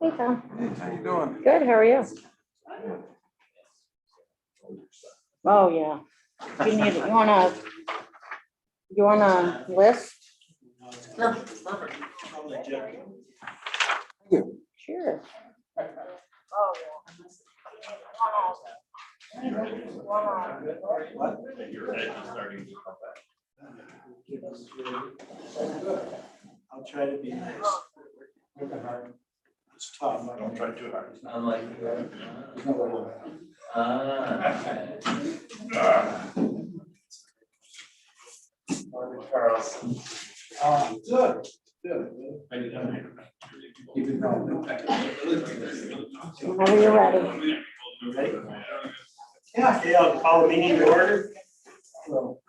Hey, Tom. Hey, how you doing? Good, how are you? Oh, yeah. You need, you wanna list? Perfect, perfect. Sure. Oh, I'll try to be nice. It's tough. I don't try too hard. I'm like, Carlson. Good, good. Keep it going. whenever you're ready. Ready? Yeah, okay, I'll call the meeting to order. So,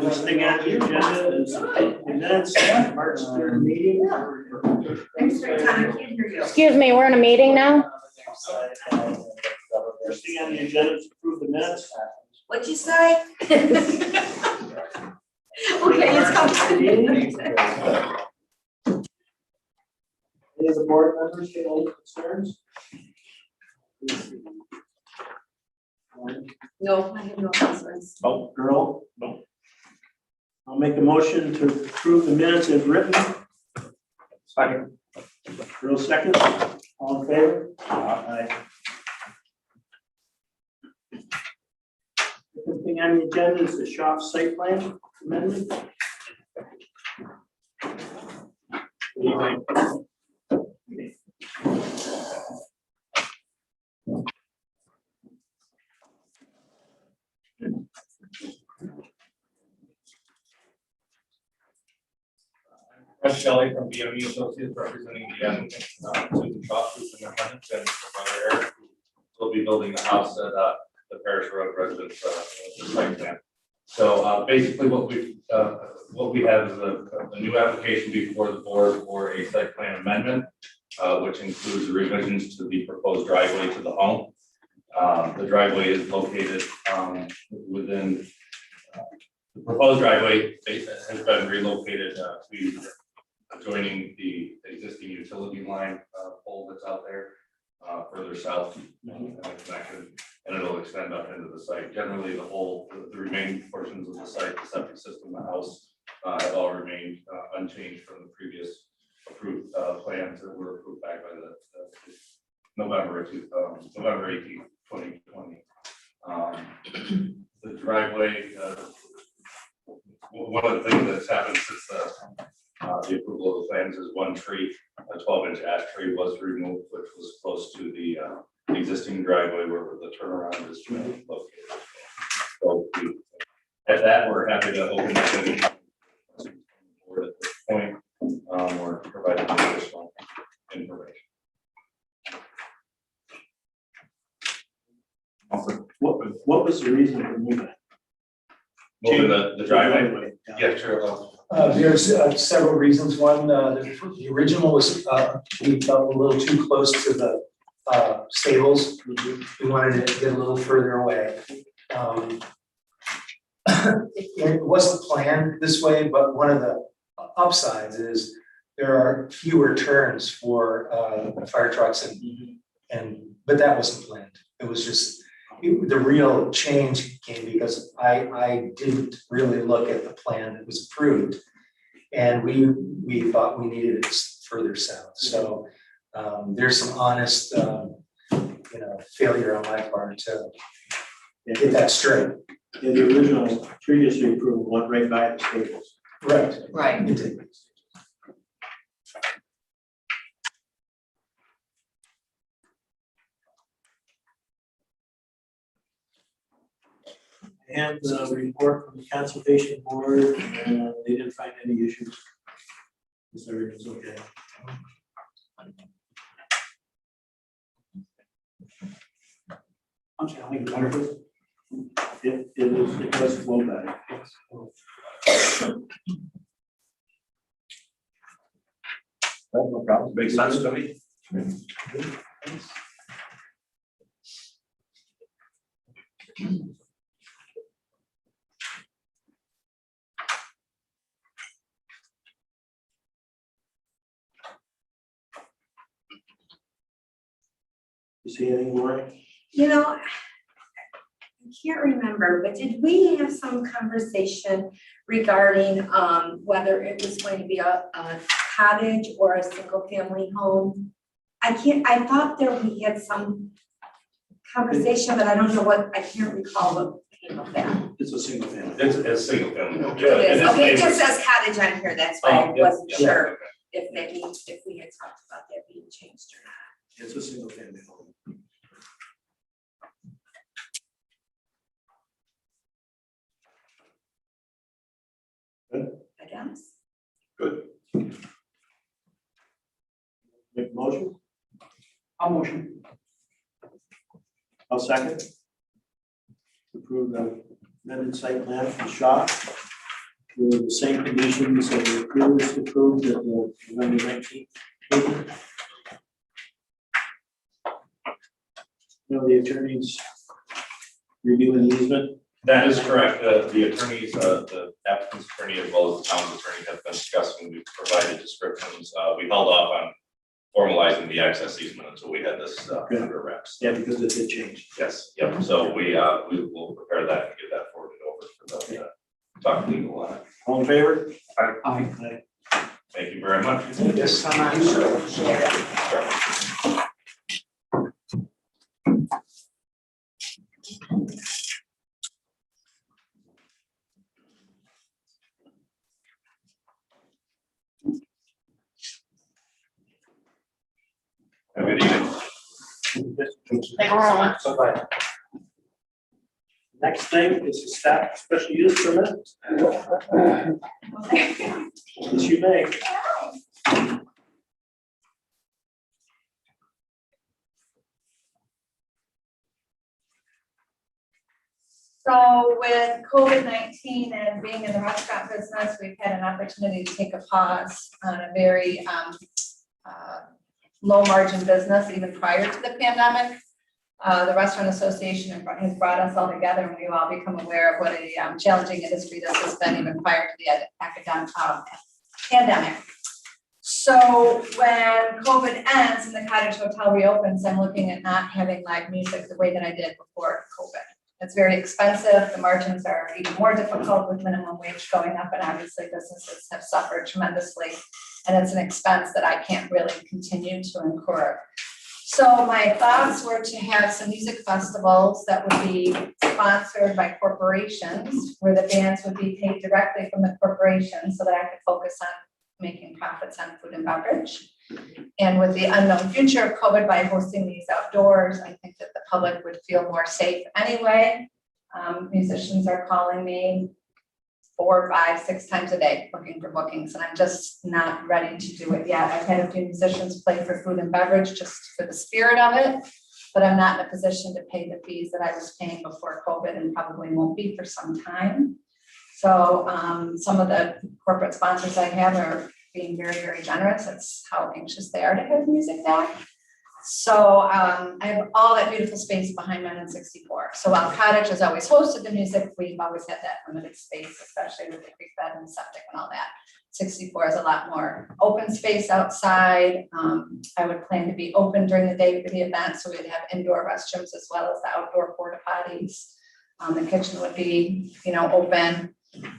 this thing on the agenda is the minutes, March 3rd meeting. I'm sorry, Tom, I can't hear you. Excuse me, we're in a meeting now? First thing on the agenda is approve the minutes. What'd you say? Okay, let's go. Any of the board members have any concerns? No, I have no concerns. Oh, girl? No. I'll make a motion to approve the minutes as written. Second. Girl second. All in favor? Aye. Second thing on the agenda is the shop site plan amendment. Chris Shelley from BME Associates representing the applicant, Susan Chalk, who's in attendance, and Mr. Eric, who will be building the house at, the Parish Road residence, site plan. So, basically what we have is a new application before the board for a site plan amendment, which includes the revisions to the proposed driveway to the home. The driveway is located, within, the proposed driveway has been relocated, to adjoining the existing utility line pole that's out there further south connection, and it'll extend up into the site. Generally, the remaining portions of the site, the septic system, the house, have all remained unchanged from the previous approved plans that were approved back by the November 18th, 2020. The driveway, one of the things that's happened since the approval of the plans is one tree, a 12-inch ash tree was removed, which was close to the existing driveway where the turnaround is located. So at that, we're happy to open that meeting at this point, or provide additional information. What was the reason for moving? Moving the driveway. Yeah. Yeah, sure. There's several reasons. One, the original was, we felt a little too close to the stables. We wanted to get a little further away. It wasn't planned this way, but one of the upsides is there are fewer turns for fire trucks but that wasn't planned. It was just, the real change came because I didn't really look at the plan that was approved. And we thought we needed it further south. So there's some honest, failure on my part to get that straight. Yeah, the original previously approved went right by the stables. Right. Right. It did. And the report from the conservation board, they didn't find any issues. This everything's okay. I'm sorry, I think it's wonderful. It was flow back. No problem. Makes sense to me. You see anything more? You know, I can't remember, but did we have some conversation regarding whether it was going to be a cottage or a single family home? I thought there we had some conversation, but I don't know what, I can't recall what came of that. It's a single family. It's a single family. home. It is, And okay, it it's- just says cottage on here, that's why I Oh, yeah, wasn't yeah, sure okay. if maybe, if we had talked about that being changed or not. It's a single family home. I guess. Good. Make a motion? I'll motion. I'll second. Approve the amended site plan for the shop with the same conditions that were previously approved at the November 19th meeting. The attorneys reviewing the easement. That is correct. The attorneys, the applicant's attorney as well as the town's attorney have been discussing, we've provided descriptions. We held off on formalizing the access easement until we had this under wraps. Yeah, because it did change. Yes, yep. So we will prepare that and get that forwarded over for the talk legal on it. All in favor? Aye. Thank you very much. Yes, Have a good evening. Next thing is the staff special use permit. Yes, you may. So with COVID-19 and being in the restaurant business, we've had an opportunity to take a pause on a very low margin business even prior to the pandemic. The Restaurant Association has brought us all together and we've all become aware of what a challenging industry this has been even prior to the academic pandemic. So when COVID ends and the Cottage Hotel reopens, I'm looking at not having live music the way that I did before COVID. It's very expensive. The margins are even more difficult with minimum wage going up, and obviously businesses have suffered tremendously. And it's an expense that I can't really continue to incur. So my thoughts were to have some music festivals that would be sponsored by corporations, where the bands would be paid directly from the corporation so that I could focus on making profits on food and beverage. And with the unknown future of COVID, by hosting these outdoors, I think that the public would feel more safe anyway. Musicians are calling me 4, 5, 6 times a day looking for bookings, and I'm just not ready to do it yet. I've had a few musicians play for food and beverage just for the spirit of it, but I'm not in a position to pay the fees that I was paying before COVID and probably won't be for some time. So some of the corporate sponsors I have are being very, very generous. That's how anxious they are to have music back. So I have all that beautiful space behind Men in 64. So while Cottage has always hosted the music, we've always had that limited space, especially with the creek bed and septic and all that. 64 is a lot more open space outside. I would plan to be open during the day for the event, so we'd have indoor restrooms as well as the outdoor porta potties. The kitchen would be, open.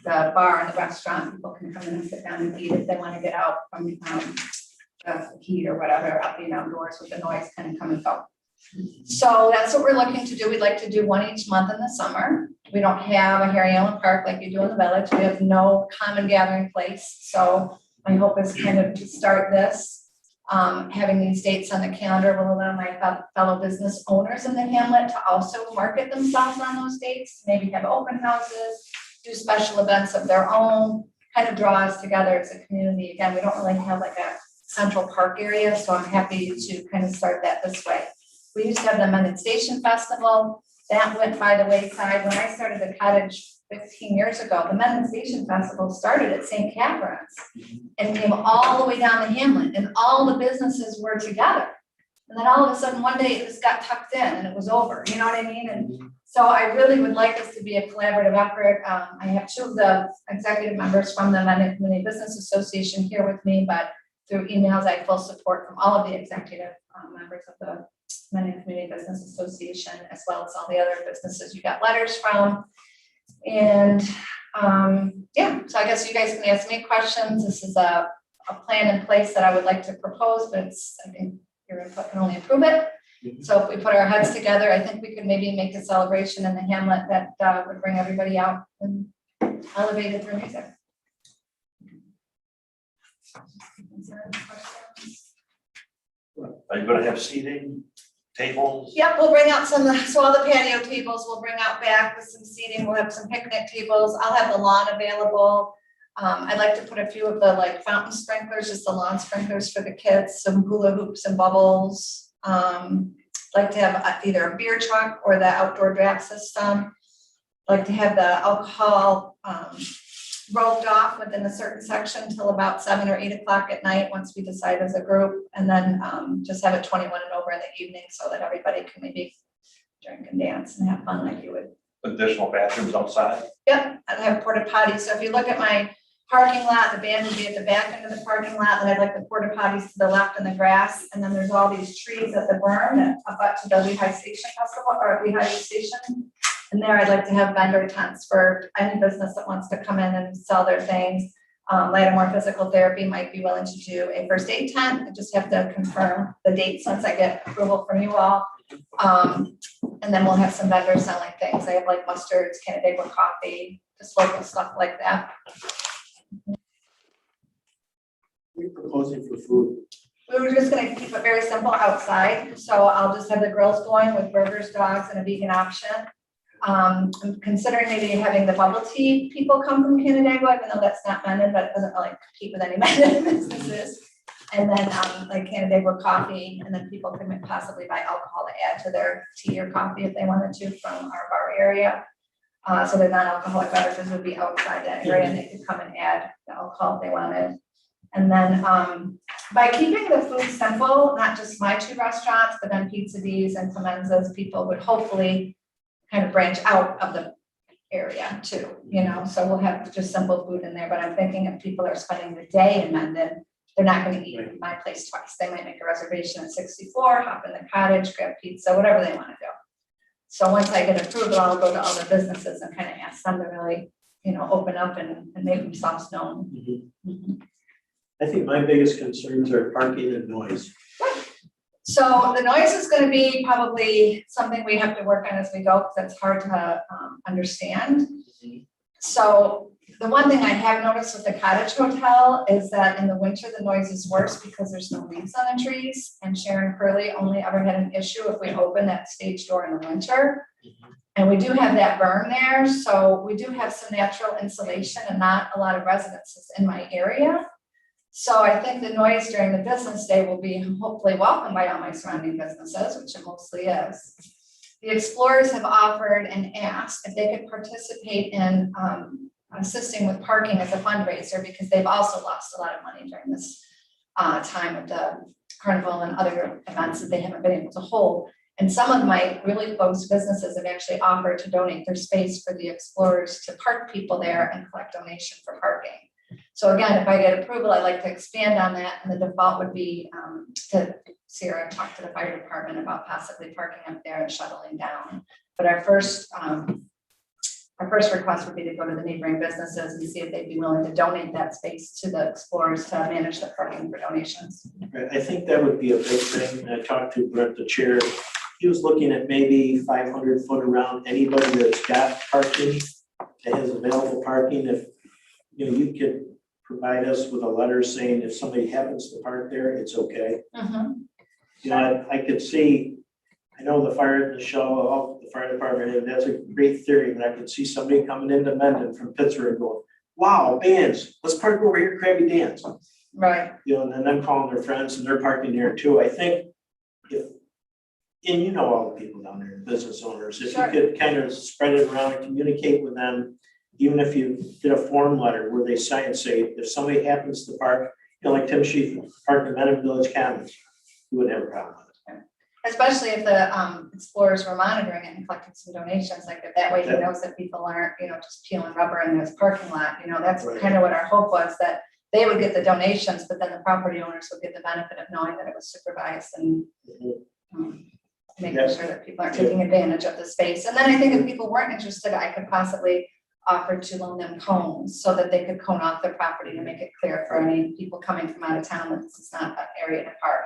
The bar and the restaurant, people can come in and sit down and eat if they want to get out from the heat or whatever, up being outdoors with the noise kind of come and go. So that's what we're looking to do. We'd like to do one each month in the summer. We don't have a Harry Allen Park like you do in the village. We have no common gathering place. So my hope is kind of to start this. Having these dates on the calendar will allow my fellow business owners in the hamlet to also market themselves on those dates, maybe have open houses, do special events of their own, kind of draw us together as a community. Again, we don't really have like a central park area, so I'm happy to kind of start that this way. We used to have the Mendon Station Festival. That went by the wayside. When I started the Cottage 15 years ago, the Mendon Station Festival started at St. Catherine's and came all the way down the hamlet, and all the businesses were together. And then all of a sudden, one day it just got tucked in and it was over, you know what I mean? And so I really would like this to be a collaborative effort. I have 2 of the executive members from the Mendon Community Business Association here with me, but through emails, I have full support from all of the executive members of the Mendon Community Business Association, as well as all the other businesses you got letters from. And yeah, so I guess you guys can ask me questions. This is a plan in place that I would like to propose, but I think your input can only improve it. So if we put our heads together, I think we could maybe make a celebration in the hamlet that would bring everybody out and elevate it through music. Are you gonna have seating, tables? Yep, we'll bring out so all the patio tables, we'll bring out back with some seating, we'll have some picnic tables, I'll have the lawn available. I'd like to put a few of the like fountain sprinklers, just the lawn sprinklers for the kids, some hula hoops and bubbles. Like to have either a beer truck or the outdoor draft system. Like to have the alcohol roped off within a certain section till about 7 or 8 o'clock at night, once we decide as a group, and then just have it 21 and over in the evening so that everybody can maybe drink and dance and have fun like you would. Additional bathrooms outside? Yep, I'd have porta potties. So if you look at my parking lot, the band would be at the back end of the parking lot, and I'd like the porta potties to the left in the grass. And then there's all these trees at the berm that up to the Lehigh Station Festival or Lehigh Station. And there I'd like to have vendor tents for any business that wants to come in and sell their things. Lattimore Physical Therapy might be willing to do a first aid tent. I just have to confirm the dates once I get approval from you all. And then we'll have some vendors selling things. I have like mustards, Canandaigua coffee, just local stuff like that. We're proposing for food. We were just gonna keep it very simple outside, so I'll just have the grills going with burgers, dogs, and a vegan option. I'm considering maybe having the bubble tea people come from Canandaigua, even though that's not Mendon, but it doesn't really compete with any Mendon businesses. And then like Canandaigua coffee, and then people can possibly buy alcohol to add to their tea or coffee if they wanted to from our bar area. So the non-alcoholic beverages would be outside that area, and they could come and add the alcohol if they wanted. And then by keeping the food simple, not just my 2 restaurants, but then Pizza D's and Clemenza's, people would hopefully kind of branch out of the area too, you know, so we'll have just simple food in there. But I'm thinking if people are spending the day in Mendon, they're not going to eat at my place twice. They might make a reservation at 64, hop in the cottage, grab pizza, whatever they want to do. So once I get approval, I'll go to all the businesses and kind of ask them to really, you know, open up and make themselves known. I think my biggest concerns are parking and noise. So the noise is going to be probably something we have to work on as we go, because it's hard to understand. So the one thing I have noticed with the Cottage Hotel is that in the winter, the noise is worse because there's no leaves on the trees. And Sharon Curley only ever had an issue if we open that stage door in the winter. And we do have that berm there, so we do have some natural insulation and not a lot of residences in my area. So I think the noise during the business day will be hopefully welcomed by all my surrounding businesses, which it mostly is. The Explorers have offered and asked if they could participate in assisting with parking as a fundraiser, because they've also lost a lot of money during this time of the carnival and other events that they haven't been able to hold. And some of my really close businesses have actually offered to donate their space for the Explorers to park people there and collect donation for parking. So again, if I get approval, I'd like to expand on that, and the default would be to Sarah talk to the fire department about possibly parking up there and shuttling down. But our first request would be to go to the neighboring businesses and see if they'd be willing to donate that space to the Explorers to manage the parking for donations. I think that would be a big thing. And I talked to Brent, the chair. He was looking at maybe 500 foot around anybody that's got parking, that has available parking. If you could provide us with a letter saying if somebody happens to park there, it's okay. I could see, I know the fire in the show, the fire department, and that's a great theory, but I could see somebody coming into Mendon from Pittsburgh going, wow, bands, let's park over here, Krabby Dan's. Right. And then them calling their friends and they're parking there too. I think and all the people down there, business owners, if Sure. you could kind of spread it around and communicate with them, even if you did a form letter where they sign and say, if somebody happens to park, like Tim Sheaf parked in Mendon Village Commons, you wouldn't have a problem with it. Especially if the Explorers were monitoring it and collecting some donations, like that way he knows that people aren't, just peeling rubber in this parking lot. That's Right. kind of what our hope was, that they would get the donations, but then the property owners would get the benefit of knowing that it was supervised and making Yes. sure that people aren't taking advantage of the space. And then I think if people weren't interested, I could possibly offer to loan them cones so that they could cone off their property to make it clear for any people coming from out of town that this is not an area to park.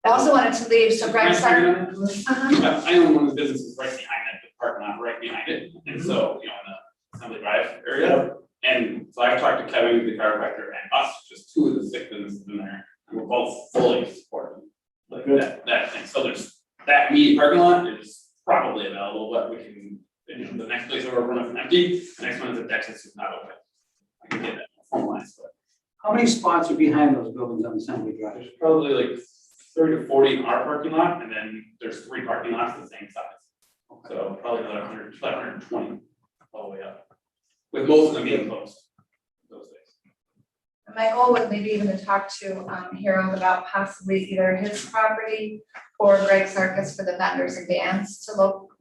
I also wanted to leave, so Greg started. Uh-huh. I own one of the businesses right behind it, the parking lot right behind it, and so, in the Assembly Drive area. And so I've talked to Kevin, the chiropractor, and us, just two of the sick businesses in there, and we're both fully supportive of Good. that thing. So there's, that immediate parking lot is probably available, but we can, the next place over, we're not empty, the next one is at Texas is not open. I can get that formalized, but How many spots are behind those buildings on Assembly Drive? there's probably like 30 to 40 in our parking lot, and then there's 3 parking lots the same size. So probably another 100, 120 all the way up, with most of them being closed those days. And my goal was maybe even to talk to Harold about possibly either his property or Greg Sarkis for the vendors and vans to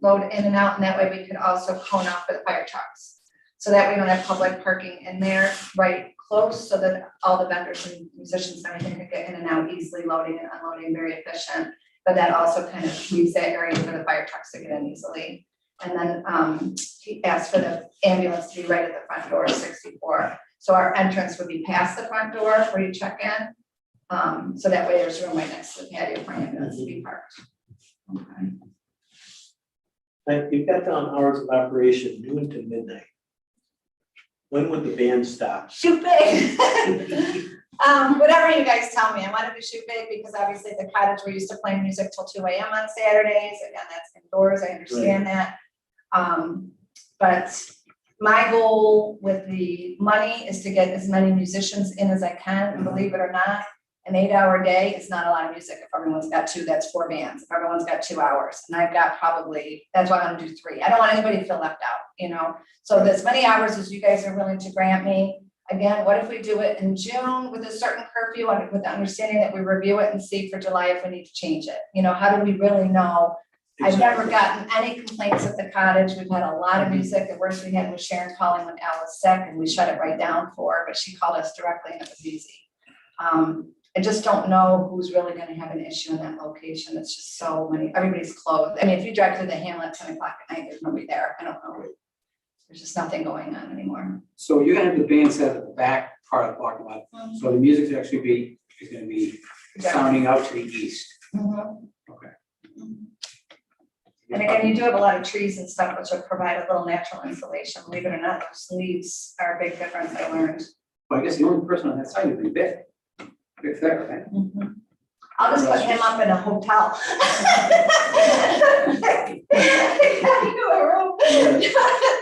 load in and out, and that way we could also cone off for the fire trucks. So that we don't have public parking in there right close, so that all the vendors and musicians and everything could get in and out easily, loading and unloading, very efficient. But that also kind of leaves that area for the fire trucks to get in easily. And then he asked for the ambulance to be right at the front door of 64. So our entrance would be past the front door where you check in. So that way there's room right next to the patio for ambulance to be parked. Okay. And you've got down hours of operation, noon to midnight. When would the band stop? Shoot big. Whatever you guys tell me, I wanted to shoot big because obviously at the cottage, we're used to playing music till 2 AM on Saturdays. Again, that's indoors, I understand that. But my goal with the money is to get as many musicians in as I can, and believe it or not, an 8-hour day is not a lot of music. If everyone's got 2, that's 4 bands. If everyone's got 2 hours, and I've got probably, that's why I want to do 3. I don't want anybody to feel left out, you know? So as many hours as you guys are willing to grant me. Again, what if we do it in June with a certain curfew, with the understanding that we review it and see for July if we need to change it? You know, how do we really know? I've never gotten any complaints at the cottage. We've had a lot of music. The worst we had was Sharon calling when Al was sick, and we shut it right down for her, but she called us directly and it was easy. I just don't know who's really gonna have an issue in that location. It's just so many, everybody's closed. I mean, if you drive through the Hamlet 10 o'clock at night, there's nobody there. I don't know. There's just nothing going on anymore. So you're gonna have the band set at the back part of the parking lot. So the music is gonna be sounding out to the east. Mhm. Okay. And again, you do have a lot of trees and stuff, which will provide a little natural insulation. Believe it or not, those leaves are a big difference, I learned. Well, I guess the only person on that side would be Vic. Vic's there, right? I'll just put him up in a hotel.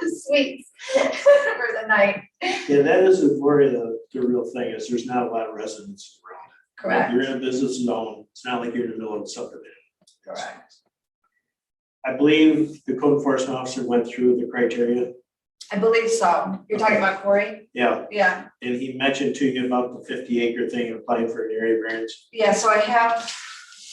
Suites for the night. Yeah, that is where the real thing is. There's not a lot of residents around. Correct, You're in a business zone. It's not like you're in the middle of a subdivision. correct. I believe the code enforcement officer went through the criteria. I believe so. You're talking about Corey? Yeah, Yeah, and he mentioned to you about the 50-acre thing, applying for an area variance. yeah, so I have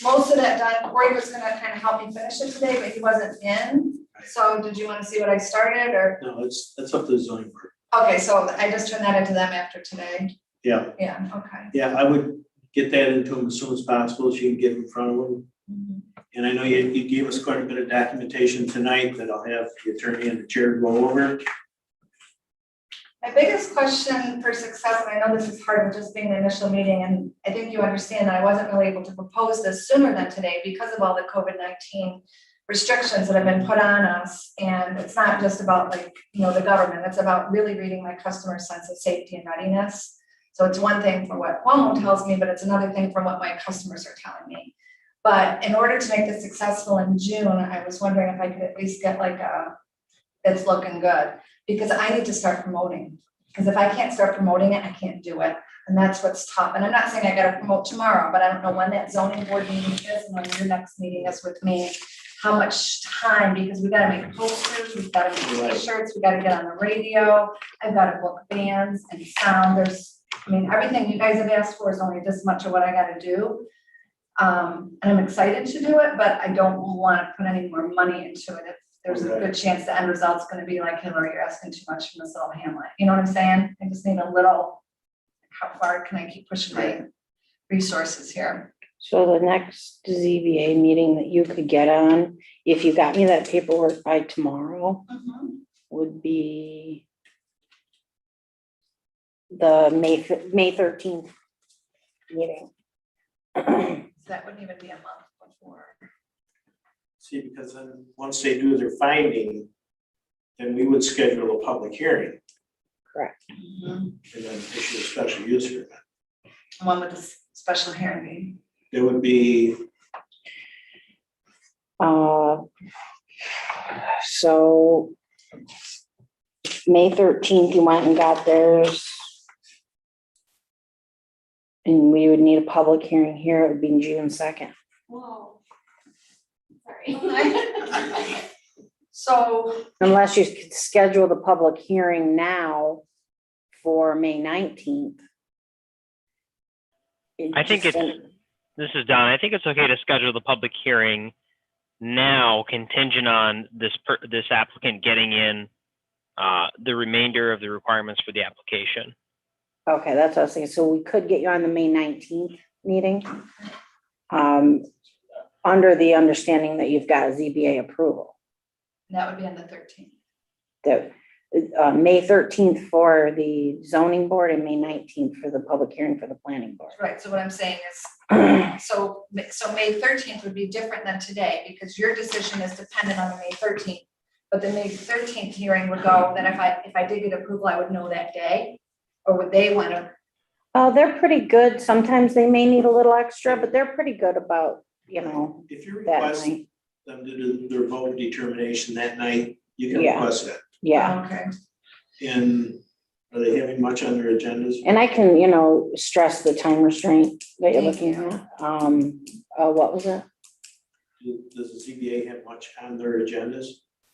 most of that done. Corey was gonna kind of help me finish it today, but he wasn't in. So did you want to see what I started or? No, that's up to the zoning board. Okay, so I just turned that into them after today. Yeah, Yeah, okay. yeah, I would get that into him as soon as possible, so you can get in front of him. And I know you gave us quite a bit of documentation tonight that I'll have the attorney and the chair go over. My biggest question for success, and I know this is hard with just being the initial meeting, and I think you understand that I wasn't really able to propose this sooner than today because of all the COVID-19 restrictions that have been put on us. And it's not just about the government, it's about really reading my customer's sense of safety and readiness. So it's one thing for what Cuomo tells me, but it's another thing from what my customers are telling me. But in order to make this successful in June, I was wondering if I could at least get it's looking good, because I need to start promoting. Because if I can't start promoting it, I can't do it. And that's what's tough. And I'm not saying I gotta promote tomorrow, but I don't know when that zoning board meeting is and when your next meeting is with me. How much time, because we gotta make posters, we've gotta make t-shirts, we gotta get on the radio. I've gotta book bands and sound. Everything you guys have asked for is only this much of what I gotta do. And I'm excited to do it, but I don't wanna put any more money into it. If there's a good chance the end result's gonna be like, Hillary, you're asking too much from this little hamlet. You know what I'm saying? I just need a little, how far can I keep pushing my resources here? So the next ZBA meeting that you could get on, if you got me that paperwork by tomorrow, would be the May 13th meeting. So that wouldn't even be a month before. See, because then, once they do their finding, then we would schedule a public hearing Correct. and then issue a special use permit. When would the special hearing be? It would be, So May 13th, you went and got theirs. And we would need a public hearing here, it would be June 2nd. Whoa. Sorry. So, Unless you could schedule the public hearing now for May 19th. I think this is Don. I think it's okay to schedule the public hearing now contingent on this applicant getting in the remainder of the requirements for the application. Okay, that's what I was thinking. So we could get you on the May 19th meeting. Under the understanding that you've got a ZBA approval. that would be on the 13th. That May 13th for the zoning board and May 19th for the public hearing for the planning board. Right, so what I'm saying is, so May 13th would be different than today, because your decision is dependent on the May 13th. But the May 13th hearing would go, then if I did get approval, I would know that day, or would they want to? Oh, they're pretty good. Sometimes they may need a little extra, but they're pretty good about, you know, if you that request night. them to do their vote determination that night, you can Yeah. request that. Yeah, Okay. And are they having much on their agendas? and I can, you know, stress the time restraint that you're Thank looking you. at. What was it? Does the ZBA have much on their agendas?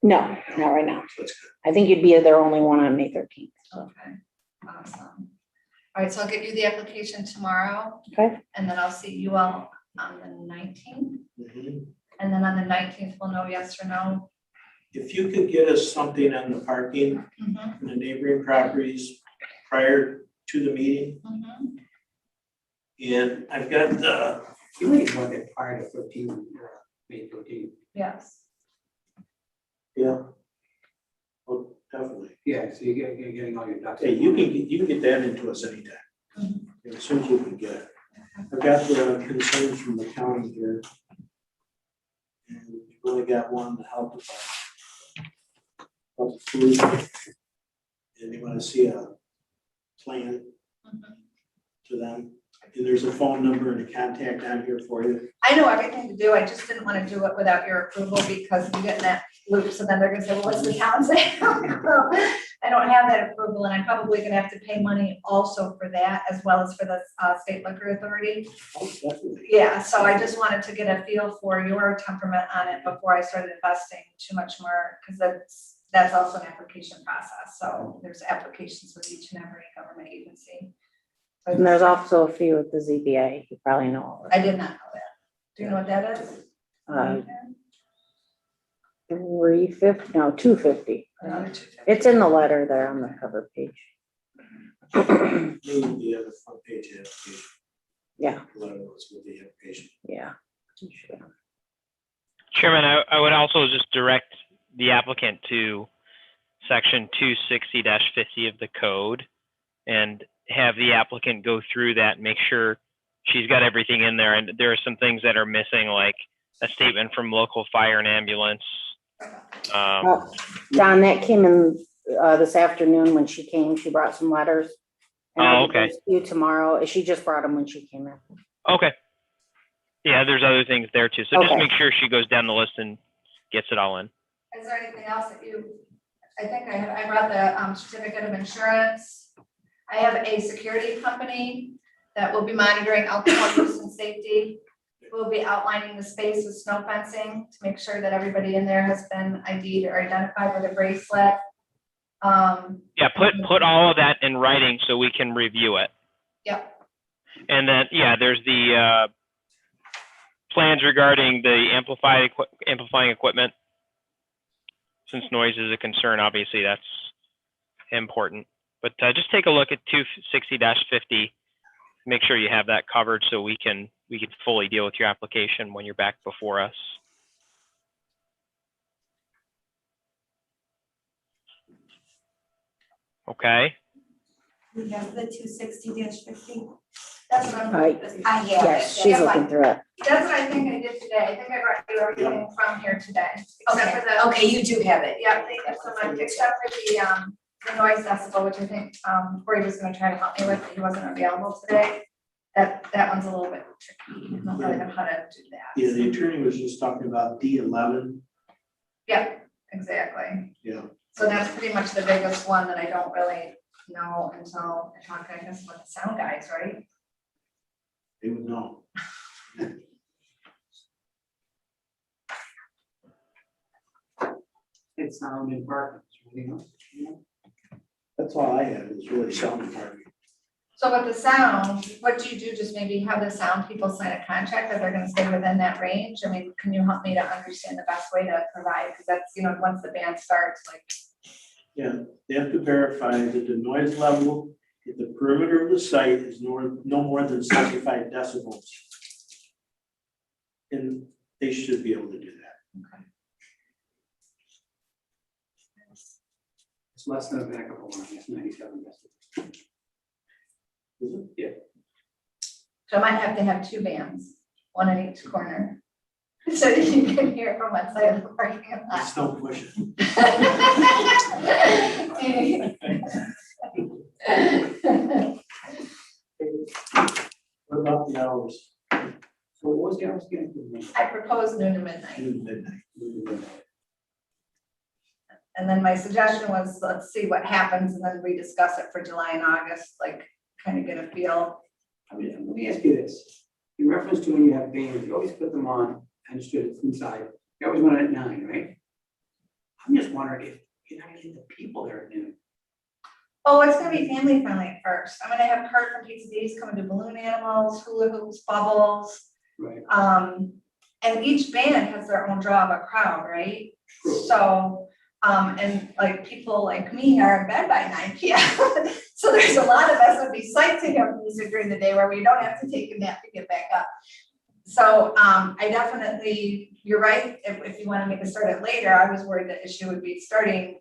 No, not right now. That's good. I think you'd be their only one on May 13th. Okay, awesome. All right, so I'll get you the application tomorrow, Okay, and then I'll see you all on the 19th. Mhm. And then on the 19th, we'll know yes or no. If you could get us something on the parking Mhm, in the neighboring properties prior to the meeting, mhm. and I've got the, You might want that prior to May 13th. Yes. yeah. Oh, definitely. Yeah, so you're getting all your ducks. Hey, you can get that into us anytime. Mhm. As soon as you can get it. I've got the concerns from the county here. And we've really got one to help with food. And they want to see a plan Mhm. to them. And there's a phone number and a contact on here for you. I know everything to do, I just didn't want to do it without your approval, because you get in that loop, so then they're gonna say, well, what's the town say? I don't have that approval, and I'm probably gonna have to pay money also for that, as well as for the state liquor authority. Oh, definitely. Yeah, so I just wanted to get a feel for your temperament on it before I started investing too much more, because that's also an application process, so there's applications with each and every government agency. and there's also a few with the ZBA. You probably know all of I it. did not know that. Do you know what that is? 350, no, 250. Another 250. It's in the letter there on the cover page. Maybe the other front page of the application. Yeah. Let them know it's with the application. Yeah. Chairman, I would also just direct the applicant to section 260-50 of the code and have the applicant go through that and make sure she's got everything in there. And there are some things that are missing, like a statement from local fire and ambulance. Don, that came in this afternoon when she came. She brought some letters. And I'll give okay. those to you tomorrow. She just brought them when she came in. Okay. Yeah, there's other things there too. So just Okay. make sure she goes down the list and gets it all in. Is there anything else that I think I brought the certificate of insurance. I have a security company that will be monitoring alcohol use and safety. We'll be outlining the space with snow fencing to make sure that everybody in there has been ID'd or identified with a bracelet. Yeah, put all of that in writing so we can review it. Yep. And then, yeah, there's the plans regarding the amplifying equipment. Since noise is a concern, obviously that's important. But just take a look at 260-50. Make sure you have that covered so we can we could fully deal with your application when you're back before us. Okay, We have the 260-50. That's what I'm. Right. I have it. Yes, she's looking through it. That's what I think I did today. I think I brought you everything from here today. Except for the, Okay, you do have it. yeah, so I except for the noise decibel, which I think, Corey was gonna try to help me with, but he wasn't available today. That one's a little bit tricky. I don't really know how to do that. Yeah, the attorney was just talking about D11. Yeah, exactly. Yeah. So that's pretty much the biggest one that I don't really know until I talk, I guess, with the sound guys, right? They would know. It's sound in parking, anything else? That's all I have, is really sound department. So with the sound, what do you do? Just maybe have the sound people sign a contract that they're gonna stay within that range? I mean, can you help me to understand the best way to provide? Because that's, you know, once the band starts, like, Yeah, they have to verify that the noise level at the perimeter of the site is no more than 75 decibels. And they should be able to do that. It's less than a backup alarm, it's 97 decibels. Is it? Yeah. so I might have to have two bands, one in each corner. So that you can hear from one side of the parking lot. It's no pushing. What about the hours? So what was the hours again? I propose noon to midnight. Noon to midnight. And then my suggestion was, let's see what happens and then we discuss it for July and August, like kind of get a feel. I mean, let me ask you this. In reference to when you have bands, you always put them on, I understood it's inside. You always want it at 9, right? I'm just wondering if you're not getting the people there at noon. Oh, it's gonna be family friendly at first. I'm gonna have Kurt from Pizza D's come and do balloon animals, hula hoops, bubbles. Right. And each band has their own draw of a crowd, right? True. So, and like people like me are in bed by 9 p.m. So there's a lot of us would be psyched to have music during the day where we don't have to take a nap to get back up. So, I definitely, you're right, if you wanna make it start it later, I was worried the issue would be starting,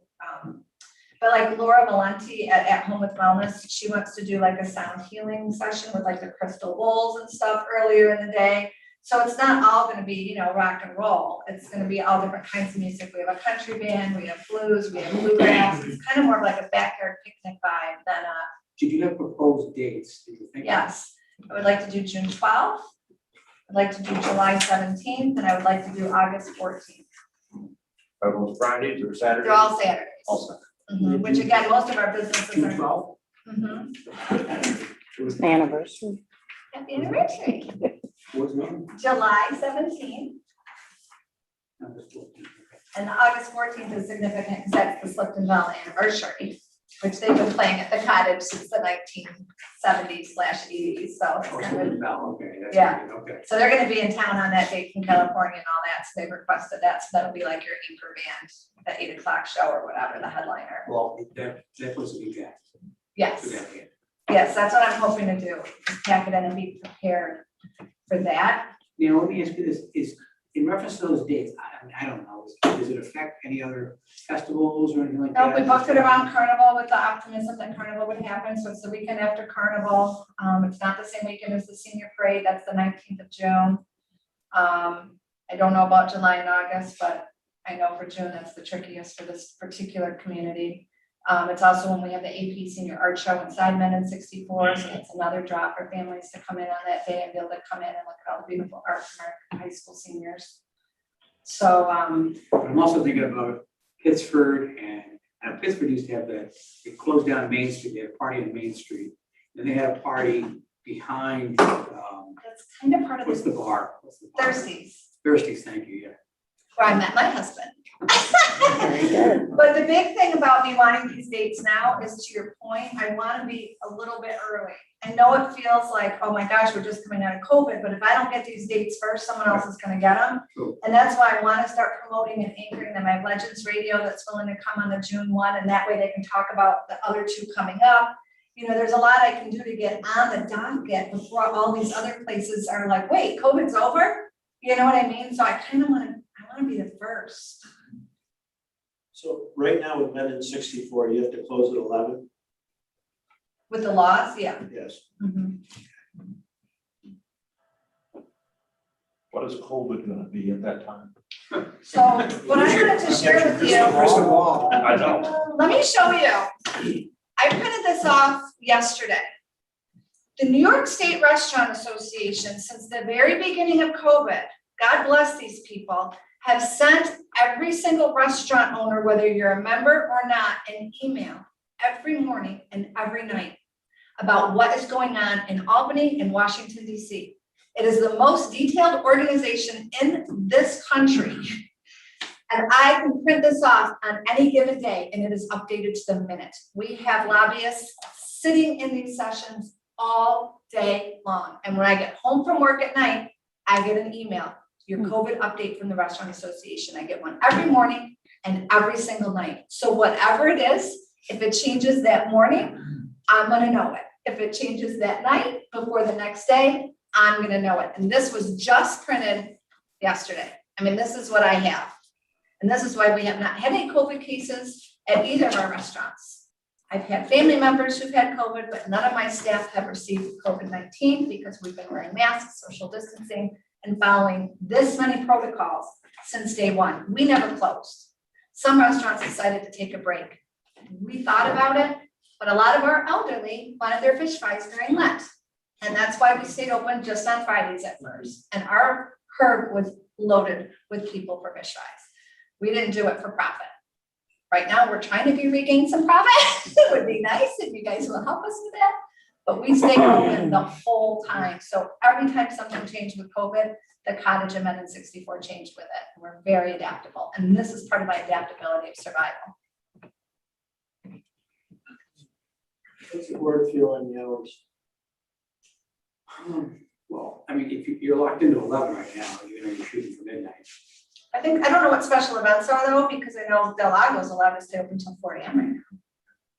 but like Laura Valenti at Home with Wellness, she wants to do like a sound healing session with like the crystal bowls and stuff earlier in the day. So it's not all gonna be, you know, rock and roll. It's gonna be all different kinds of music. We have a country band, we have blues, we have bluegrass. It's kind of more like a backyard picnic vibe than Did you have proposed dates? Did you think? yes. I would like to do June 12th. I'd like to do July 17th, and I would like to do August 14th. Are those Fridays or Saturdays? They're all Saturdays. Also. Which again, most of our businesses June are. 12th? Mhm. It's an anniversary. Happy anniversary. What's name? July 17th. August 14th. And August 14th is significant because that's the Slipton Valley anniversary, which they've been playing at the cottage since the 1970s/80s, so it's Oh, kind Silver of, Bell, okay, that's Yeah. good, okay. so they're gonna be in town on that date from California and all that, so they've requested that, so that'll be like your anchor band, the 8 o'clock show or whatever, the headliner. Well, that was a big gap. Yes, Good idea. yes, that's what I'm hoping to do, is pack it in and be prepared for that. Now, let me ask you this, is, in reference to those dates, I don't know, does it affect any other festivals or anything like that? No, we booked it around Carnival with the optimism that Carnival would happen, so it's the weekend after Carnival. It's not the same weekend as the senior parade, that's the 19th of June. I don't know about July and August, but I know for June, that's the trickiest for this particular community. It's also when we have the AP Senior Art Show in Sidemen in 64, so it's another draw for families to come in on that day and be able to come in and look at all the beautiful art from our high school seniors. So, But I'm also thinking about Pittsford and Pittsburgh used to have that, they closed down Main Street, they had a party on Main Street. Then they had a party behind, that's kind of part of what's the the bar? What's the bar? Thirsties, Thirsties, thank you, yeah. where I met my husband. Very good. But the big thing about me wanting these dates now is, to your point, I want to be a little bit early. I know it feels like, oh my gosh, we're just coming out of COVID, but if I don't get these dates first, someone else is going to get them. True. And that's why I want to start promoting and anchoring them. I have Legends Radio that's willing to come on the June 1, and that way they can talk about the other two coming up. you know, there's a lot I can do to get on the docket before all these other places are like, wait, COVID's over? You know what I mean? So I kind of want to be the first. So right now with amendment 64, you have to close at 11? With the laws, yeah. Yes. Mhm. What is COVID gonna be at that time? So what I wanted to share with you. Crystal ball. I know. Let me show you. I printed this off yesterday. The New York State Restaurant Association, since the very beginning of COVID, God bless these people, have sent every single restaurant owner, whether you're a member or not, an email every morning and every night about what is going on in Albany and Washington, DC. It is the most detailed organization in this country. And I can print this off on any given day and it is updated to the minute. We have lobbyists sitting in these sessions all day long. And when I get home from work at night, I get an email, your COVID update from the Restaurant Association. I get one every morning and every single night. So whatever it is, if it changes that morning, I'm gonna know it. If it changes that night before the next day, I'm gonna know it. And this was just printed yesterday. I mean, this is what I have. And this is why we have not had any COVID cases at either of our restaurants. I've had family members who've had COVID, but none of my staff have received COVID-19 because we've been wearing masks, social distancing, and following this many protocols since day one. We never closed. Some restaurants decided to take a break. We thought about it, but a lot of our elderly wanted their fish fries during Lent. And that's why we stayed open just on Fridays at first. And our curb was loaded with people for fish fries. We didn't do it for profit. Right now, we're trying to regain some profit. It would be nice if you guys will help us with that. But we stayed open the whole time. So every time something changed with COVID, the Cottage Amendment 64 changed with it. And we're very adaptable. And this is part of my adaptability of survival. What's the board feel on the hours? Well, I mean, if you're locked into 11 right now, even though you're shooting for midnight. I don't know what special events are though, because I know Del Lago's allowed to stay open until 4 AM right now.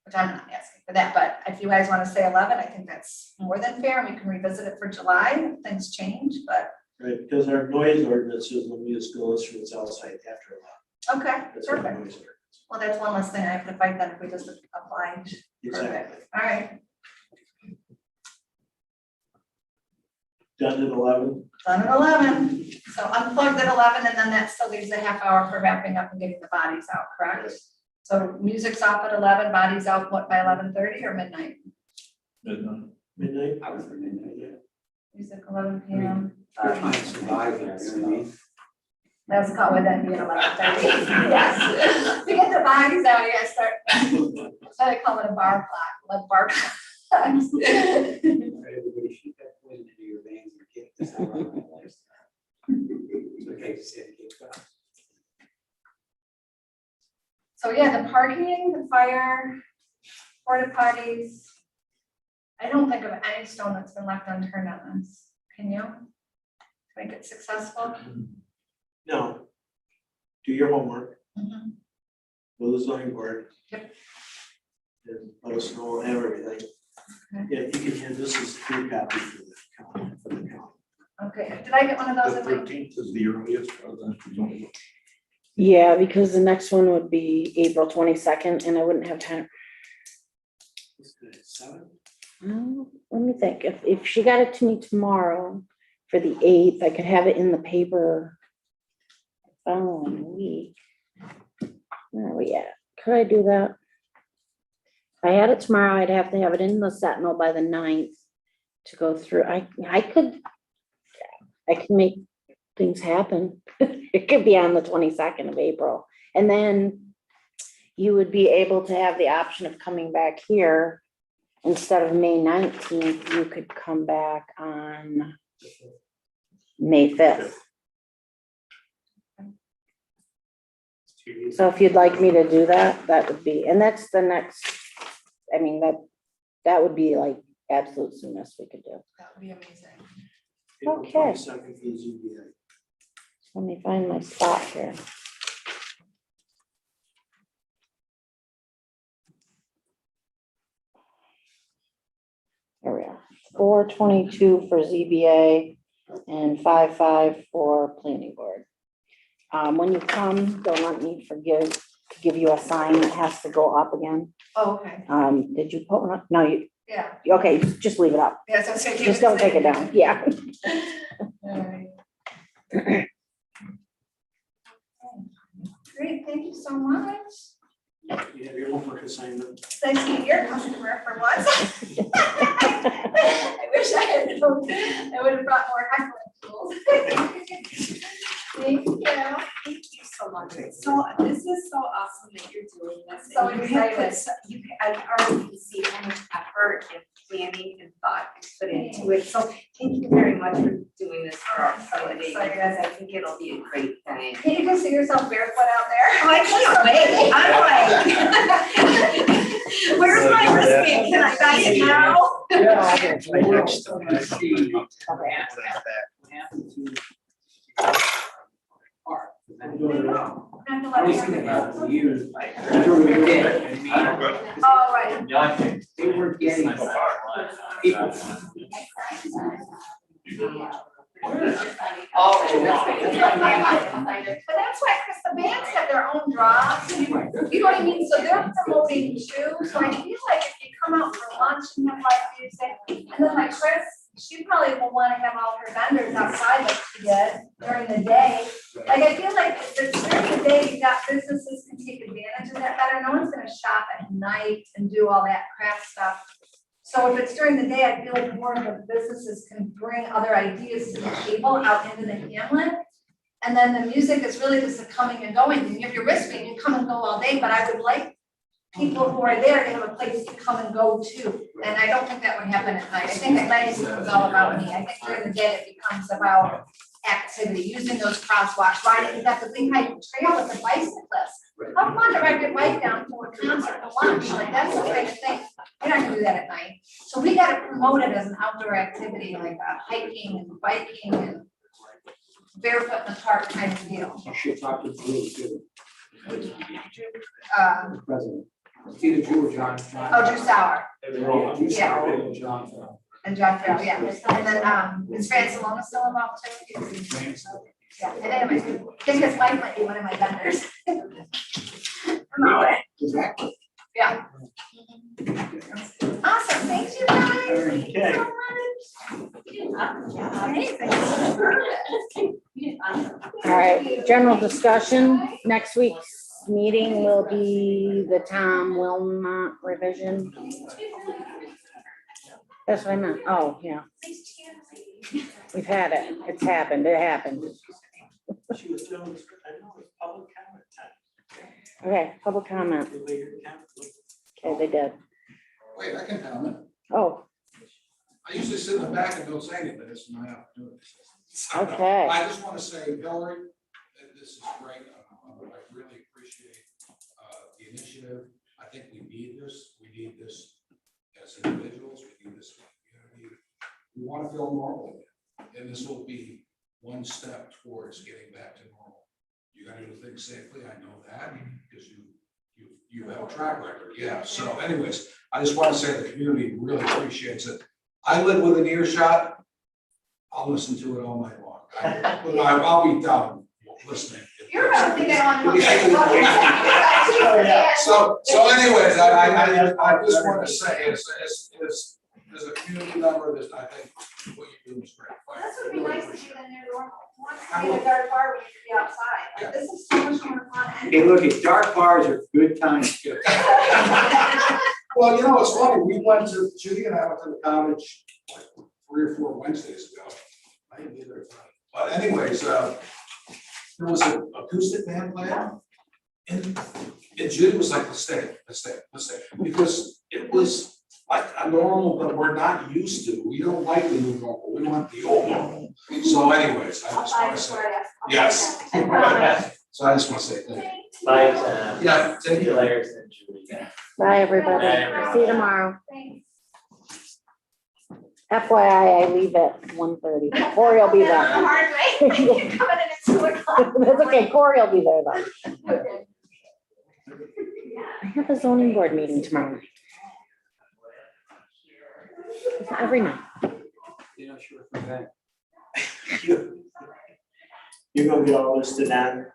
Which I'm not asking for that, but if you guys want to say 11, I think that's more than fair. We can revisit it for July if things change, but Right, because our noise ordinance is when we just go through what's outside after 11. okay, That's our perfect. noise ordinance. Well, that's one less thing I have to fight then if we just apply. Exactly. All right, Done at 11. done at 11. So unplugged at 11 and then that still leaves a half hour for wrapping up and getting the bodies out, correct? So music's off at 11, bodies out, what, by 11:30 or midnight? Midnight. Midnight. I was for midnight, yeah. Music 11 PM. We're trying to survive here, you know what I mean? Let's call it that, 11:30. Yes. To get the bodies out, you gotta start call it a bar clock, like bar clock. All right, everybody shoot that poison into your veins and get this out of my life. It's okay to say it, keep going. So yeah, the parking, the fire, porta potties. I don't think of any stone that's been left unturned on this. Can you? Make it successful? No. Do your homework. Mhm. Go to the zoning board. Yep. And let us know and have everything. Okay. Yeah, you can hand, this is 3 copies for the county, Okay, did I get one of those The in my? 13th is the earliest. Yeah, because the next one would be April 22nd and I wouldn't have time. That's good. 7? Well, let me think. If she got it to me tomorrow for the 8th, I could have it in the paper following week. Where are we at? Could I do that? If I had it tomorrow, I'd have to have it in the Sentinel by the 9th to go through. I could make things happen. It could be on the 22nd of April. And then you would be able to have the option of coming back here. Instead of May 19th, you could come back on May 5th. So if you'd like me to do that, that would be, and that's the next, I mean, that would be like absolute soonest we could do. That would be amazing. Okay. 22nd for the ZBA. Let me find my spot here. 422 for ZBA and 55 for planning board. When you come, they'll not need to give you a sign that has to go up again. Oh, okay, Did you put one up? No, you, yeah, okay, just leave it up. yeah, so I Just don't take it down. Yeah. Alright. Great, thank you so much. You have your homework assignment. Nice to meet your customer for once. I wish I had known, I would have brought more heckling tools. Thank you. Thank you so much. So this is so awesome that you're doing this. So And you have put excited. I already can see how much effort and planning and thought you put into it. So thank you very much for doing this for our facility, Excited. because I think it'll be a great thing. Can you just see yourself barefoot out there? Oh, I can't wait. I'm like, where's my wristband? Can I buy it now? Right next to me. See. Not to let I was me- thinking about years, like, during the day, and me, Oh, right. they were getting people. But that's why, Chris, the bands have their own draws, you know what I mean, so they're promoting too, so I feel like if you come out for lunch and have live music, and then like Chris, she probably will wanna have all her vendors outside like she did during the day. Like, I feel like during the day, you got businesses can take advantage of that better, no one's gonna shop at night and do all that craft stuff. So if it's during the day, I feel like more of the businesses can bring other ideas to the table out into the hamlet. And then the music is really just a coming and going, and you have your wristband, you come and go all day, but I would like people who are there to have a place to come and go to. And I don't think that would happen at night. I think at night it's all about me. I think during the day it becomes about activity, using those crosswalks, riding, you got the Lee Hike Trail with the bicyclists. How fun to ride your bike down to a concert for lunch, like that's the kind of thing, you're not gonna do that at night. So we gotta promote it as an outdoor activity, like hiking and biking and barefoot in the park kind of deal. You should talk to Drew too, the president. It's either Drew or John. Oh, Drew Sauer Yeah, Drew Sauer and John. and John Farrell, yeah, and then, is Fran Salona still involved too? Yeah, and anyway, I think his wife might be one of my vendors. Promote it. Exactly. Yeah. Awesome, thanks you guys. Okay. All right, general discussion. Next week's meeting will be the Tom Wilmot revision. That's what I meant. Oh, yeah. We've had it. It's happened. It happened. She was doing, I know, it's public comment time. Okay, public comment. Okay, they did. Wait, I can comment. Oh, I usually sit in the back and don't say anything, this is my opportunity. okay. I just want to say, Hillary, that this is great. I really appreciate the initiative. I think we need this. We need this as individuals. We need this as a community. We want to feel normal again. And this will be one step towards getting back to normal. You got to do things safely. I know that because you have a track record. Yeah. So anyways, I just want to say the community really appreciates it. I live with an earshot. I'll listen to it all night long. I'll be down listening. You're gonna think I want to. So anyways, I just want to say, as a community member, this, I think what you do is great. This would be nice to see the new normal. Once we get a dark bar, we should be outside. Like, this is so much more fun. Hey, look, at dark bars are good times. Well, you know, it's funny, Judy and I went to the cottage like 3 or 4 Wednesdays ago. I didn't either. But anyways, there was an acoustic band playing. And Judy was like, let's stay. Because it was like a normal, but we're not used to. We don't like the new normal. We want the old normal. So anyways, I just want to say, yes. So I just want to say thank you. Bye, Tim. Yeah, See thank you you. later, Julie. Bye, everybody. Bye, everyone. See you tomorrow. Thanks. FYI, I leave at 1:30. Corey will be That's the there. hard way. You're coming in at 2:00. That's okay. Corey will be there though. Okay. I have a zoning board meeting tomorrow. Every night. You know, sure from that. You're gonna get all this to Don,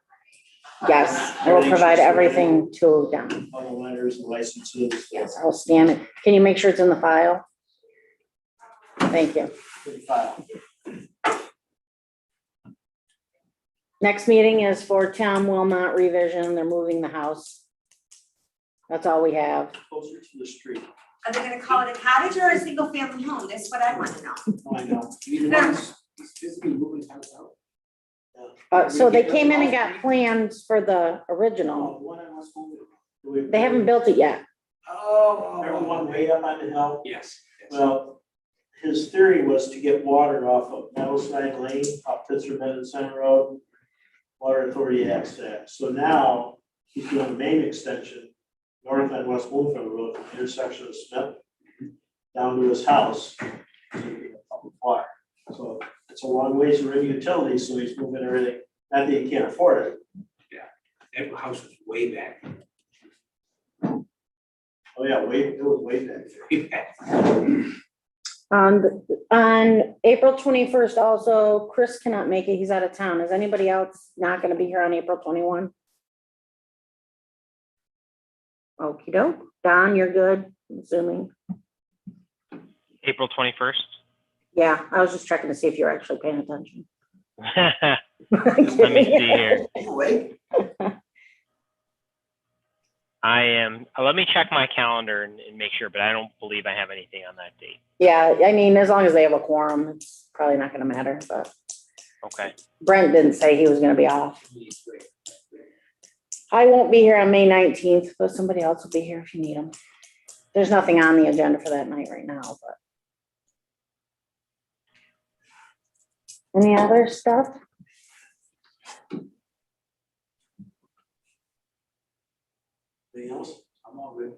Yes, I will provide everything to Don. all the letters, and licenses. Yes, I'll scan it. Can you make sure it's in the file? Thank you. For the file. Next meeting is for Tom Wilmot revision. They're moving the house. That's all we have. Closer to the street. Are they gonna call it a cottage or a single family home? That's what I want to know. Oh, I know. You want to physically move his house out? So they came in and got plans for the original. Oh, the one I was hoping. They haven't built it yet. Oh. Everyone way up on the hill. Yes. Yes. Well, his theory was to get water off of Meadowside Lane, off Pittsburgh Bennett Center Road. Water Authority has that. So now he's doing a main extension north on West Bloomfield Road, intersection of Smith, down to his house. So he can get public water. So it's a long ways to rig utilities, so he's moving everything. Not that he can't afford it. That house was way back. Oh, yeah, it was way back there. Way back. On April 21st also, Chris cannot make it. He's out of town. Is anybody else not gonna be here on April 21? Okey doke. Don, you're good, I'm assuming. April 21st. Yeah, I was just checking to see if you're actually paying attention. Let me see here. Wait. I am, let me check my calendar and make sure, but I don't believe I have anything on that date. Yeah, I mean, as long as they have a quorum, it's probably not gonna matter, but Okay. Brent didn't say he was gonna be off. I won't be here on May 19th, but somebody else will be here if you need them. There's nothing on the agenda for that night right now, but. Any other stuff? Anything else? I'm all good.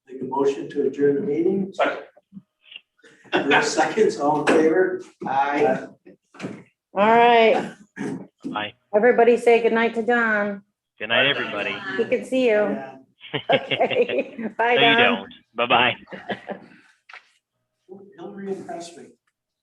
Make a motion to adjourn the meeting. Second. Seconds, all in favor? Aye. All right. Bye. Everybody say goodnight to Don. Good night, everybody. He can see you. Yeah. Okay. Bye, No, you Don. don't. Bye-bye. Hillary impressed me.